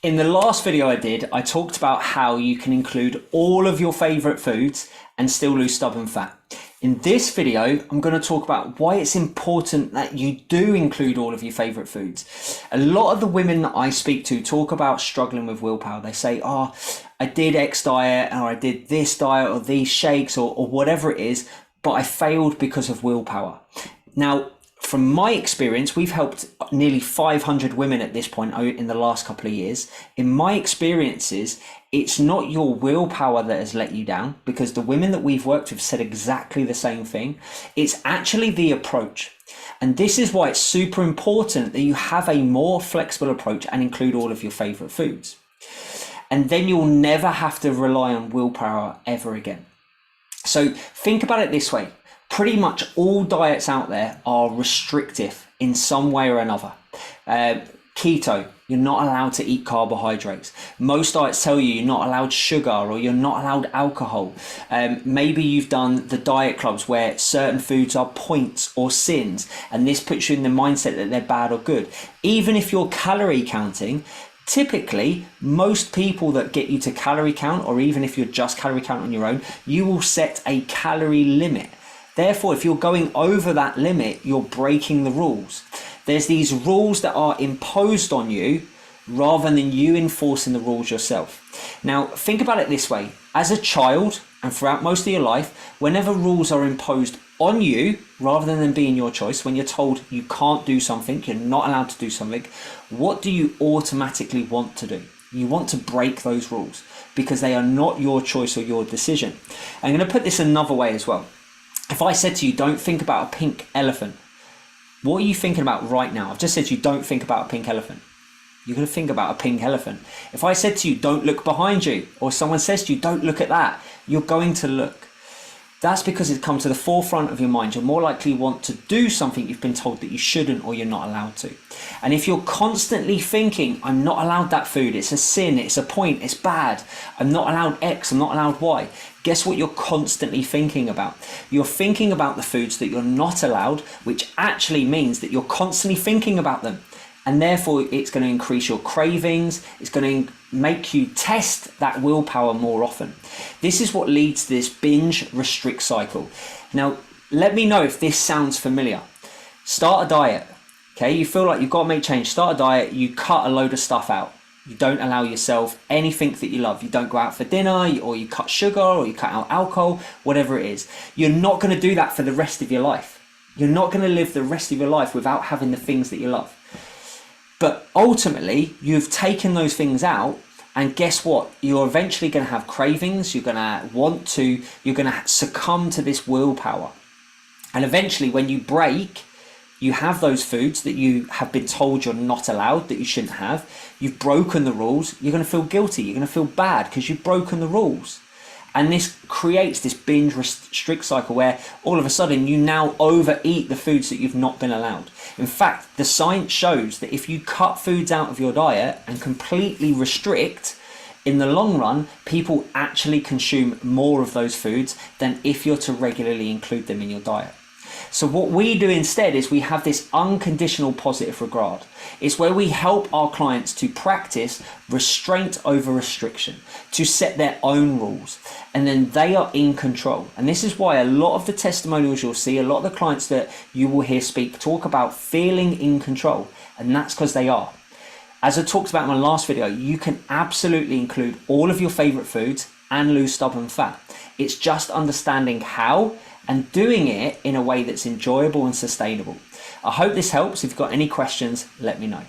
In the last video I did, I talked about how you can include all of your favorite foods and still lose stubborn fat. In this video, I'm going to talk about why it's important that you do include all of your favorite foods. A lot of the women that I speak to talk about struggling with willpower. They say, oh, I did X diet, or I did this diet, or these shakes, or whatever it is, but I failed because of willpower. Now, from my experience, we've helped nearly 500 women at this point in the last couple of years. In my experiences, it's not your willpower that has let you down, because the women that we've worked with said exactly the same thing. It's actually the approach. And this is why it's super important that you have a more flexible approach and include all of your favorite foods. And then you'll never have to rely on willpower ever again. So think about it this way. Pretty much all diets out there are restrictive in some way or another. Keto, you're not allowed to eat carbohydrates. Most diets tell you you're not allowed sugar or you're not allowed alcohol. Maybe you've done the diet clubs where certain foods are points or sins, and this puts you in the mindset that they're bad or good. Even if you're calorie counting, typically, most people that get you to calorie count, or even if you're just calorie count on your own, you will set a calorie limit. Therefore, if you're going over that limit, you're breaking the rules. There's these rules that are imposed on you rather than you enforcing the rules yourself. Now, think about it this way. As a child and throughout most of your life, whenever rules are imposed on you rather than them being your choice, when you're told you can't do something, you're not allowed to do something, what do you automatically want to do? You want to break those rules because they are not your choice or your decision. I'm going to put this another way as well. If I said to you, don't think about a pink elephant, what are you thinking about right now? I've just said to you, don't think about a pink elephant. You're going to think about a pink elephant. If I said to you, don't look behind you, or someone says to you, don't look at that, you're going to look. That's because it's come to the forefront of your mind. You're more likely want to do something you've been told that you shouldn't or you're not allowed to. And if you're constantly thinking, I'm not allowed that food, it's a sin, it's a point, it's bad, I'm not allowed X, I'm not allowed Y, guess what you're constantly thinking about? You're thinking about the foods that you're not allowed, which actually means that you're constantly thinking about them. And therefore, it's going to increase your cravings. It's going to make you test that willpower more often. This is what leads to this binge restrict cycle. Now, let me know if this sounds familiar. Start a diet. Okay, you feel like you've got to make change. Start a diet. You cut a load of stuff out. You don't allow yourself anything that you love. You don't go out for dinner, or you cut sugar, or you cut out alcohol, whatever it is. You're not going to do that for the rest of your life. You're not going to live the rest of your life without having the things that you love. But ultimately, you've taken those things out, and guess what? You're eventually going to have cravings. You're going to succumb to this willpower. And eventually, when you break, you have those foods that you have been told you're not allowed, that you shouldn't have. You've broken the rules. You're going to feel guilty. You're going to feel bad because you've broken the rules. And this creates this binge restrict cycle where all of a sudden you now overeat the foods that you've not been allowed. In fact, the science shows that if you cut foods out of your diet and completely restrict, in the long run, people actually consume more of those foods than if you're to regularly include them in your diet. So what we do instead is we have this unconditional positive regard. It's where we help our clients to practice restraint over restriction, to set their own rules, and then they are in control. And this is why a lot of the testimonials you'll see, a lot of the clients that you will hear speak, talk about feeling in control, and that's because they are. As I talked about in my last video, you can absolutely include all of your favorite foods and lose stubborn fat. It's just understanding how and doing it in a way that's enjoyable and sustainable. I hope this helps. If you've got any questions, let me know.